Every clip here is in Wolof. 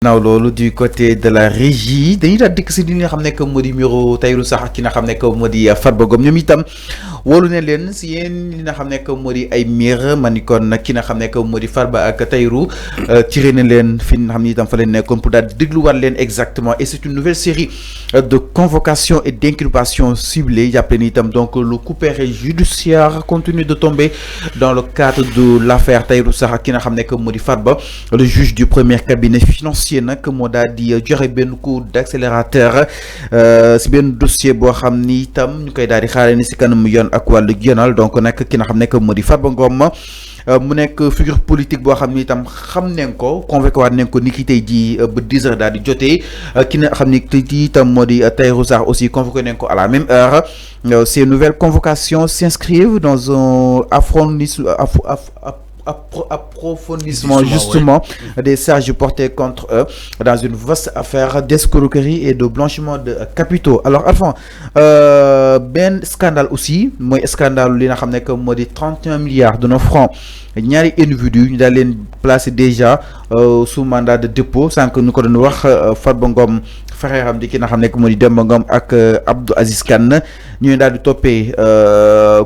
naaw loolu du côté de la régie dañuy daal dikk si li nga xam ne que moo di miro Tahirou Sarr ak ki nga xam ne que moo di Farba Ngom ñoom itam wóolu ne leen si yéen li nga xam ne que moo di ay mir ma ni kon nag ki nga xam ne que moo di Farba ak Tahirou tiré na leen fi nga xam ne itam fa leen nekkoon pour daal di dégluwaat leen exactement et c'est une nouvelle série de convocation et d'inculpation ciblée jàppale ni itam donc le couperet judiciaire continue de tomber dans le cadre de l'affaire Tahirou Sarr ak ki nga xam ne que moo di Farba. Le juge du premier cabinet financier nak moo daal di joxe benn coup d'accélérateur si benn dossier boo xam ni itam ñu koy daal di xaaree ni si kanam yoon ak wàllu yoonal donc nag ki nga xam ne moo di Farba Ngom mu nekk figure politique boo xam ni itam xam nañ ko convoqué waat nañ ko ni ki tey jii ba 10 heures daal di jotee ki nga xam ni tey jii itam moo di Tahirou Sarr aussi convoqué nañ ko à la même heure. Ces nouvelles convocations s'inscrivent dans un approfondissement justement des charges portées contre eux dans une vaste affaire d'escroquerie et de blanchiment de capitaux. Alors Alphonse ben scandale aussi mooy scandale li nga xam ne que moo di 31 milliards de nos francs ñaari individus ñu daal leen placé déjà sous mandat de dépôt sans que ñu ko doon wax Farba Ngom frère am di ki nga xam ne que moo di Demba Ngom ak Abdou Aziz Kane ñu daal di toppee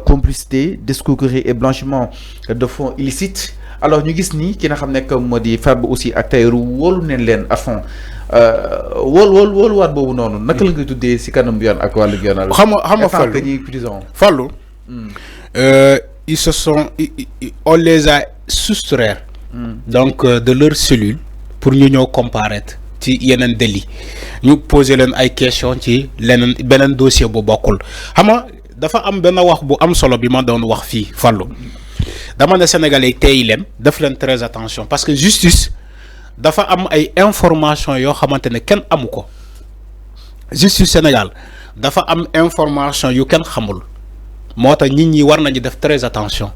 complicité d'escroquerie et blanchiment de fonds illicites. Alors ñu gis ni ki nga xam ne que moo di Farba aussi ak Tahirou wóolu neen leen à fond wóoluwaat boobu noonu naka la ngay tuddee si kanam yoon ak wàllu yoonal. xam nga Fallou ñuy prison. Fallou ils se sont on les a soustraits donc de leur cellule pour ñu ñëw comparaître ci yeneen délit ñu poser leen ay question ci leneen beneen dossier bu bokkul xam nga dafa am benn wax bu am solo bi ma doon wax fii Fallou dama ne Sénégalais tey leen def leen très attention parce que justice dafa am ay information yoo xamante ne kenn amu ko justice Sénégal dafa am information yu kenn xamul moo tax nit ñi war nañu def très attention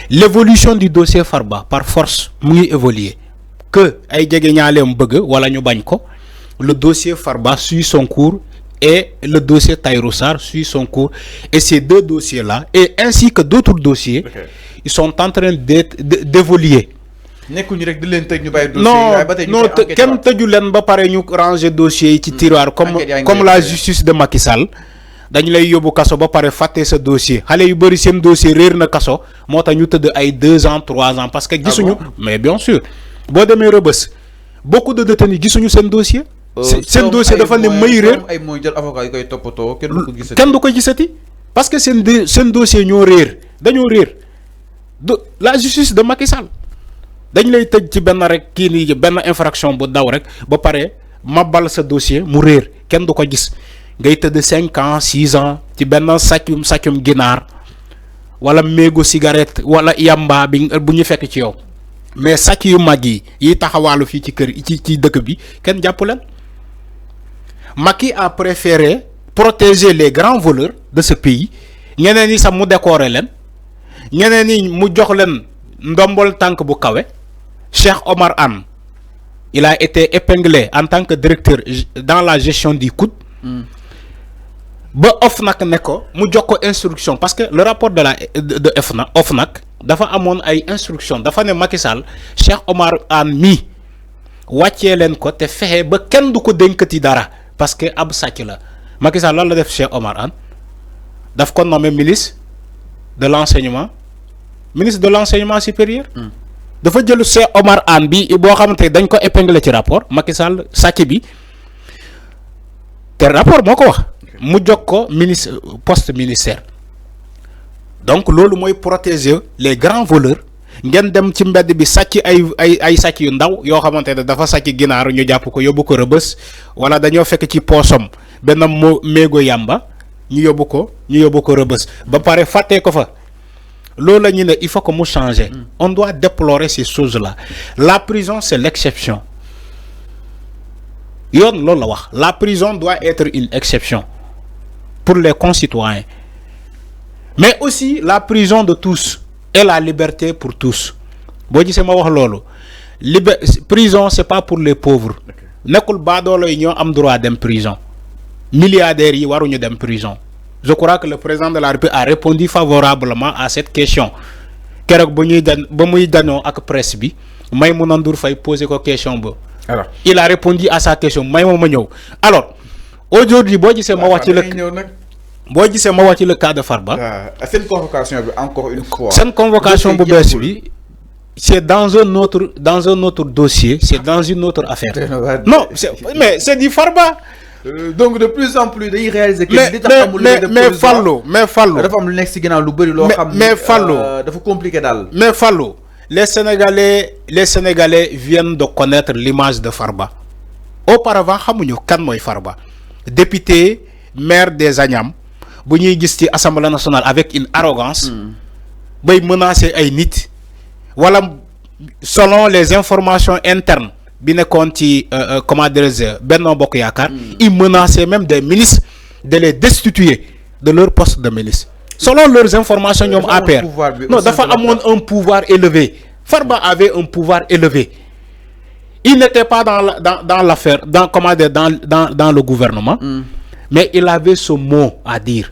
l'évolution du dossier Farba par force mu ngi évoluer que ay jege ñaaleem bëgg wala ñu bañ ko le dossier Farba suit son cours et le dossier Tahirou Sarr suit son cours et ces deux dossiers là et ainsi que d'autres dossiers ils sont en train d'évoluer. nekkuñu rek di leen tëj ñu bàyyi dossier non kenn tëju leen ba pare ñu ranger dossier yi ci tiroir comme la justice de Macky Sall dañu lay yóbbu kaso ba pare fàtte sa dossier xale yu bëri seen dossier réer na kaso moo tax ñu tëdd ay 2 ans 3 ans parce que gisuñu mais bien sûr boo demee Rebeuss beaucoup de détenus gisuñu seen dossier seen dossier dafa ne may réer ay mooy jël avocat yi koy toppatoo kenn du ko gisati parce que seen dossier ñoo réer dañoo réer la justice de Macky Sall dañ lay tëj ci benn rek kii nii benn infraction bu daw rek ba pare mabal sa dossier mu réer kenn du ko gis ngay tëdd 5 ans 6 ans ci benn sàccum ginaar wala méego cigarette wala yamba bi bu ñu fekk ci yow mais sàcc yu mag yi taxawaalu fii ci kër ci dëkk bi kenn jàpp leen Macky a préféré protéger les grands voleurs de ce pays ñeneen ñi sax mu décorer leen ñeneen ñi mu jox leen ndombol tànk bu kawe Cheikh Omar Anne il a été épinglé en tant que directeur dans la gestion du COUD ba OFNAC ne ko mu jox ko instruction parce que le rapport de OFNAC dafa amoon ay instruction dafa ne Macky Sall Cheikh Omar Anne mi wàccee leen ko te fexe ba kenn du ko dénkati dara parce que ab sàcc la Macky Sall lan la def Cheikh Omar Anne daf ko nommé ministre de l'enseignement supérieur dafa jël Cheikh Omar Anne bi boo xamante dañ ko épinglé ci rapport Macky Sall sàcc bi te rapport moo ko wax mu jox ko ministre poste ministère donc loolu mooy protéger les grands voleurs ngeen dem ci mbedd bi sàcc ay sàcc yu ndaw yoo xamante ne dafa sàcc ginaaru ñu jàpp ko yóbbu ko Rebeuss wala dañoo fekk ci poosom benn méego yàmba ñu yóbbu ko Rebeuss ba pare fàttee ko fa loolu la ñu ne il faut que mu changer on doit déplorer ces choses là la prison c'est l'exception yoon loolu la wax la prison doit être une exception pour les concitoyens mais aussi la prison de tous et la liberté pour tous boo gisee ma wax loolu prison c'est pas pour les pauvres nekkul baadoolo yi ñoo am droit dem prison milliardaires yi waruñu dem prison je crois que le président de la République a répondu favorablement à cette question keroog ba muy danoo ak presse bi Maïmouna Ndour Faye posé ko question ba Alors, il a répondu à sa question. Alors, aujourd'hui, c'est le cas de Farba. C'est une convocation, encore une fois. C'est une convocation, c'est dans un autre dossier, c'est dans une autre affaire. Non, mais c'est du Farba. Donc de plus en plus ils réalisent que mais Fallo compliqué mais Fallo, les Sénégalais viennent de connaître l'image de Farba. Auparavant xamuñu kan moy Farba, député maire des Agnam bu ñuy gis ci Assemblée nationale avec une arrogance bay menacer ay nit wala selon les informations internes bi nekkoon ci comment dire Benno Bokk Yaakaar, ils menaçaient même des ministres de les destituer de leur poste de ministre. Selon leurs informations, ñom APR non dafa amone un pouvoir élevé. Farba avait un pouvoir élevé. Il n'était pas dans l'affaire, dans le gouvernement, mais il avait ce mot à dire.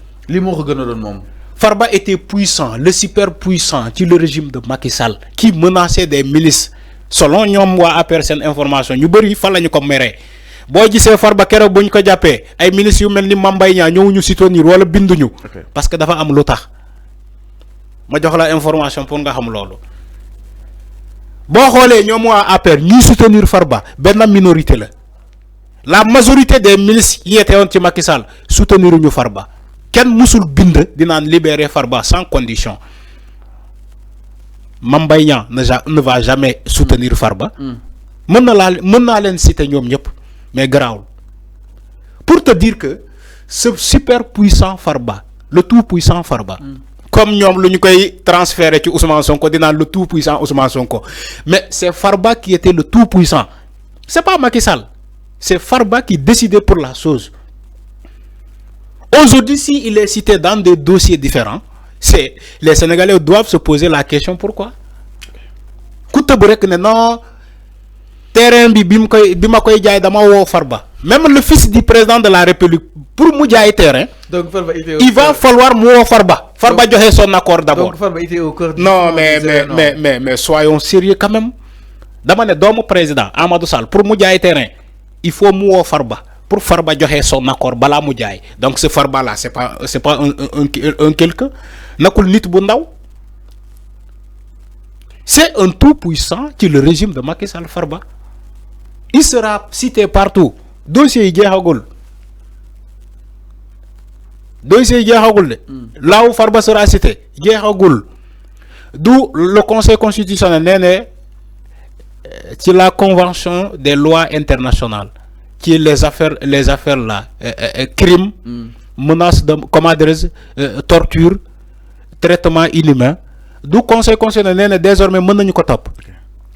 Farba était puissant, le super puissant qui le régime de Macky Sall, qui menaçait des milices. Selon ñom wa APR sen information ñu bari fa lañu ko méré bo gisé Farba kéro buñ ko jappé ay ministres yu melni Mame Mbaye Niang ñëw ñu soutenir wala binduñu parce que dafa am lutax ma jox la information pour nga xam lolu bo xolé ñom wa APR ñi soutenir Farba benn minorité la majorité des ministres yi étaient ci Macky Sall souteniruñu Farba ken musul bind dina libérer Farba sans condition. Mame Mbaye Niang ne va jamais soutenir Farba. Mën na leen citer ñom ñep mais garaawul. Pour te dire que ce super puissant Farba, le tout puissant Farba, comme ñom luñ koy transférer ci Ousmane Sonko dina le tout puissant Ousmane Sonko, mais c'est Farba qui était le tout puissant. C'est pas Macky Sall. C'est Farba qui décidait pour la chose. Aujourd'hui, si il est cité dans des dossiers différents, les Sénégalais doivent se poser la question pourquoi. Non, terrain bima koy jaay dama wo Farba. Même le fils du président de la République pour mu jaay terrain, donc il va falloir mu wo Farba. Farba joxe son accord d'abord. Non mais soyons sérieux quand même. Dama ne doomu président Amadou Sall pour mu jaay terrain, il faut mu wo Farba. Pour Farba joxe son accord bala mu jaay. Donc ce Farba là c'est pas un quelqu'un nakul nit bu ndaw. C'est un tout puissant qui le régime de Macky Sall Farba. Il sera cité partout. Dossier jeexagul. Là où Farba sera cité jeexagul. D'où le Conseil constitutionnel néné ci la convention des lois internationales qui les affaires là crime, menace de torture, traitement inhumain. Du Conseil constitutionnel désormais mën nañu ko top.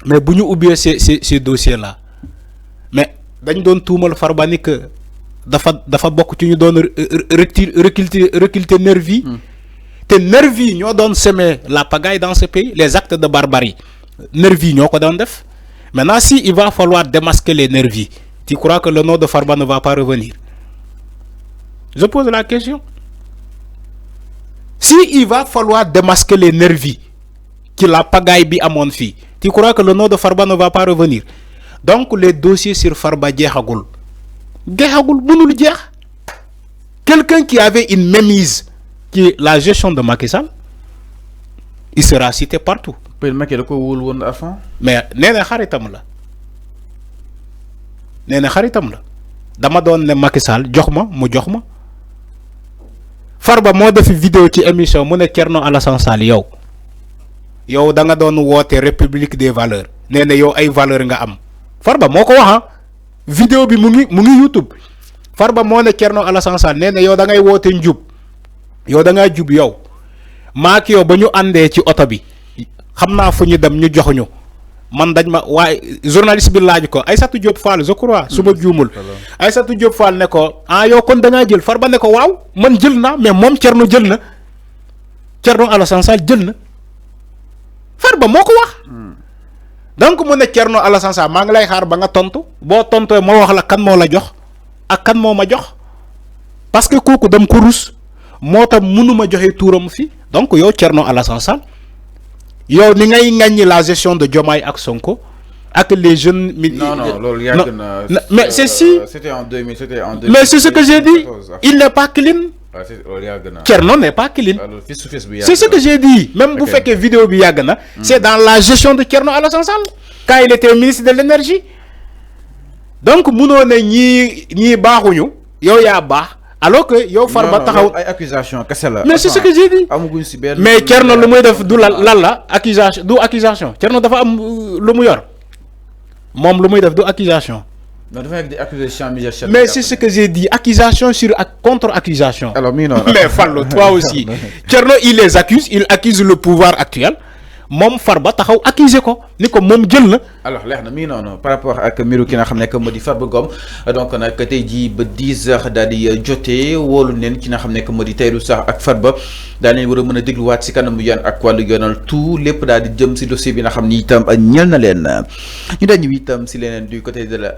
Mais buñu oublier ces dossiers là. Mais dañ doon tuumal Farba ni que dafa bokk ci ñu doon recruter nervi. Te nervi ñoo doon semer la pagaille dans ce pays, les actes de barbarie. Nervi ñoo ko doon def. Maintenant si il va falloir démasquer les nervis, tu crois que le nom de Farba ne va pas revenir? Je pose la question. Si il va falloir démasquer les nervis qui la pagaille bi amone fi, tu crois que le nom de Farba ne va pas revenir? Donc les dossiers sur Farba jeexagul mënul jeex. Quelqu'un qui avait une mainmise qui est la gestion de Macky Sall, il sera cité partout. Mais néna xaritam la. Dama doon ne Macky Sall jox ma Farba moo def vidéo ci émission mu ne Thierno Alassane Sall yow da nga doon woote république des valeurs nee na yow ay valeur nga am. Farba moo ko wax vidéo bi mu ngi YouTube. Farba moo ne Thierno Alassane Sall nee na yow da ngay woote njub yow da ngaa jub yow maa ki yow ba ñu àndee ci oto bi xam naa fu ñu dem ñu joxuñu man dañ ma waaye journaliste bi laaj ko Aïssatou Diop Fall je crois suba juumul Aïssatou Diop Fall ne ko yow kon da ngaa jël Farba ne ko waaw man jël naa mais moom Thierno jël na Thierno Alassane Sall jël na Farba moo ko wax. Donc mu ne Thierno Alassane Sall maa ngi lay xaar ba nga tontu boo tontoo moo wax la kan moo la jox ak kan moo ma jox parce que kooku dem ko rus moo tax mënuma joxe tuuram fi donc yow Thierno Alassane Sall yow ni ngay ŋaññi la gestion de Diomaye ak Sonko avec les jeunes. Non, mais c'est si. C'était en 2000, c'était en 2000. Mais c'est ce que j'ai dit. Il n'est pas clean. Thierno n'est pas clean. C'est ce que j'ai dit. Même vous faites que vidéo Biyagana, c'est dans la gestion de Thierno Alassane Sall quand il était ministre de l'énergie. Donc, nous ni bahuñu, yo ya bah. Alors que yo Farba taxaw ay accusation mais c'est ce que j'ai dit. Mais Thierno lu muy def du la accusation du accusation. Thierno dafa am lu mu yor. Mom lu muy def du accusation. Non, dafa des accusations. Mais c'est ce que j'ai dit, accusation sur contre-accusation. Alors, mais Fallo, toi aussi. Thierno, il les accuse, il accuse le pouvoir actuel. Mom Farba taxaw accuser ko ni ko mom jël na. Alors leer na mi non par rapport ak miru ki nga xamné que modi Farba Ngom donc nak tay ji ba 10h dal di joté wolu nen ki nga xamné que modi Tahirou Sarr ak Farba dal leen wara mëna déglu wat ci kanamu yaan ak walu yonal tout lépp dal di jëm ci dossier bi nga xamni itam ñël na leen ñu dañu itam ci leneen du côté de la